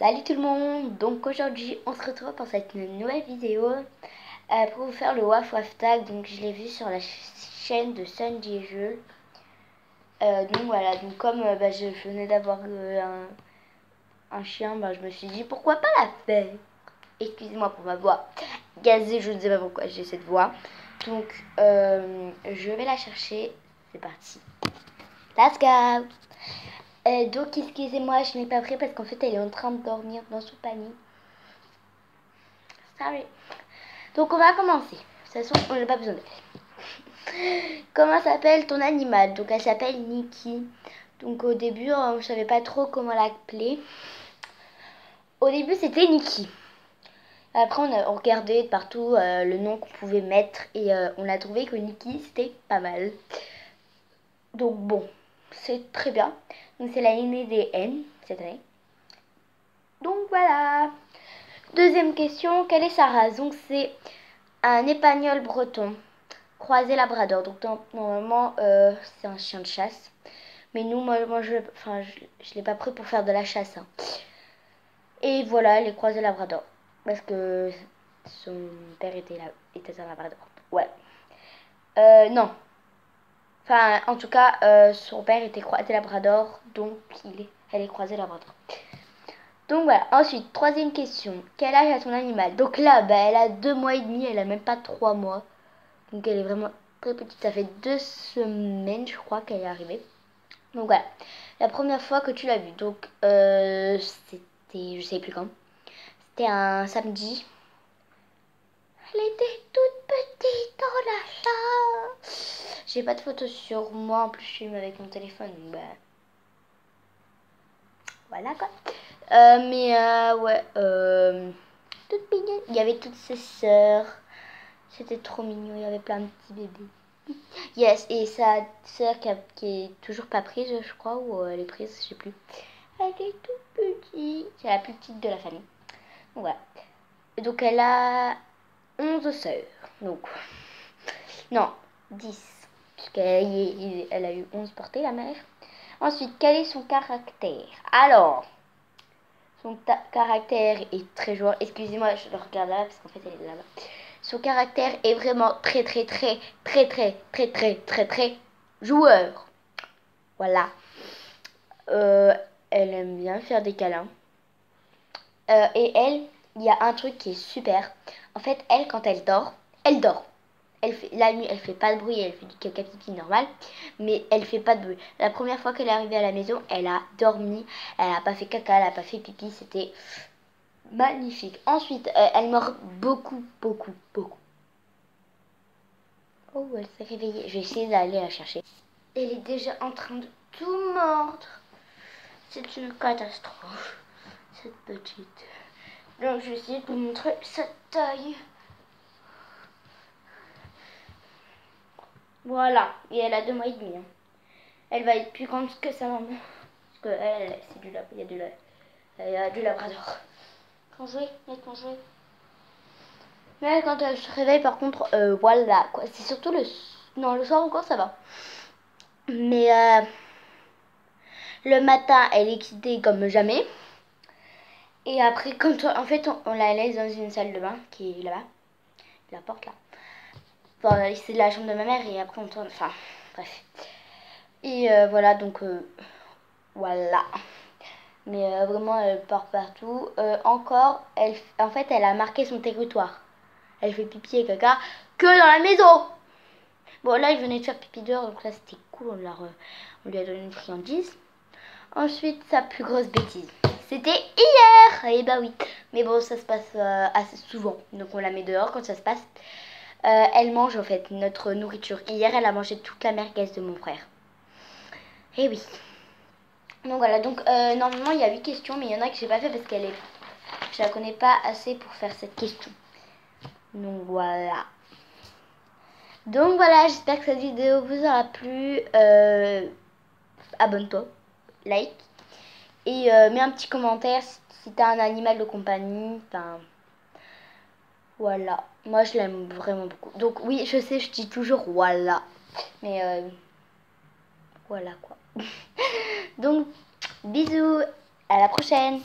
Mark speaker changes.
Speaker 1: Salut tout le monde, donc aujourd'hui on se retrouve pour cette nouvelle vidéo pour vous faire le Waf Waf Tag. Donc je l'ai vu sur la chaîne de Sandy Jeux. Donc voilà, donc comme je venais d'avoir un chien, je me suis dit pourquoi pas la faire. Excusez-moi pour ma voix gazée, je ne sais pas pourquoi j'ai cette voix. Donc je vais la chercher, c'est parti. Let's go. Donc excusez-moi, je n'ai pas pris parce qu'en fait elle est en train de dormir dans son panier. Sorry. Donc on va commencer. De toute façon, on n'a pas besoin d'elle. Comment s'appelle ton animal? Donc elle s'appelle Nikki. Donc au début, on ne savait pas trop comment l'appeler. Au début, c'était Nikki. Après, on a regardé partout le nom qu'on pouvait mettre et on a trouvé que Nikki, c'était pas mal. Donc bon, c'est très bien. Donc c'est l'année des N cette année. Donc voilà. Deuxième question, quelle est sa race? Donc c'est un épagnol breton croisé labrador. Donc normalement c'est un chien de chasse. Mais nous, moi je l'ai pas pris pour faire de la chasse. Hein. Et voilà, les croisés labrador. Parce que son père était un labrador. Ouais. Non. Enfin, en tout cas, son père était croisé labrador. Donc elle est croisée labrador. Donc voilà, ensuite, troisième question. Quel âge a ton animal? Donc là, elle a 2 mois et demi, elle a même pas 3 mois. Donc elle est vraiment très petite, ça fait 2 semaines je crois qu'elle est arrivée. Donc voilà, la première fois que tu l'as vue, donc c'était, je sais plus quand, c'était un samedi. Elle était toute petite, oh là là. J'ai pas de photos sur moi, en plus je filme avec mon téléphone, donc voilà quoi. Ouais, toute mignonne. Il y avait toutes ses sœurs. C'était trop mignon. Il y avait plein de petits bébés. Yes, et sa sœur qui est toujours pas prise, je crois, ou elle est prise, je sais plus. Elle est toute petite. C'est la plus petite de la famille. Donc voilà. Donc elle a 11 sœurs. Donc, non, 10. Puisqu'elle a eu 11 portées, la mère. Ensuite, quel est son caractère? Alors, son caractère est très joueur. Excusez-moi, je le regarde là parce qu'en fait elle est là-bas. Son caractère est vraiment très joueur. Voilà. Elle aime bien faire des câlins. Et elle, il y a un truc qui est super. En fait, elle, quand elle dort, elle dort. La nuit, elle fait pas de bruit, elle fait du caca pipi normal, mais elle fait pas de bruit. La première fois qu'elle est arrivée à la maison, elle a dormi, elle a pas fait caca, elle a pas fait pipi, c'était magnifique. Ensuite, elle mord beaucoup. Oh, elle s'est réveillée. Je vais essayer d'aller la chercher. Elle est déjà en train de tout mordre. C'est une catastrophe, cette petite. Donc, je vais essayer de vous montrer sa taille. Voilà, et elle a 2 mois et demi. Hein. Elle va être plus grande que sa maman. Parce que elle, c'est du lab, il y a du labrador. Quand jouer, laisse-moi jouer. Mais quand elle se réveille, par contre, voilà quoi. C'est surtout le soir encore ça va. Mais le matin, elle est excitée comme jamais. Et après, en fait, on la laisse dans une salle de bain qui est là-bas. La porte là. Enfin, c'est la chambre de ma mère et après on tourne. Enfin, bref. Et voilà, donc voilà. Mais vraiment, elle part partout. Encore, en fait, elle a marqué son territoire. Elle fait pipi et caca que dans la maison. Bon, là, il venait de faire pipi dehors, donc là, c'était cool. On lui a donné une friandise. Ensuite, sa plus grosse bêtise. C'était hier. Et bah oui. Mais bon, ça se passe assez souvent. Donc, on la met dehors quand ça se passe. Elle mange, en fait, notre nourriture. Hier, elle a mangé toute la merguez de mon frère. Et oui. Donc voilà, donc normalement il y a 8 questions, mais il y en a que j'ai pas fait parce je la connais pas assez pour faire cette question. Donc voilà. Donc voilà, j'espère que cette vidéo vous aura plu. Abonne-toi, like et mets un petit commentaire si t'as un animal de compagnie. Enfin, voilà. Moi je l'aime vraiment beaucoup. Donc oui, je sais, je dis toujours voilà, mais voilà quoi. Donc bisous, à la prochaine.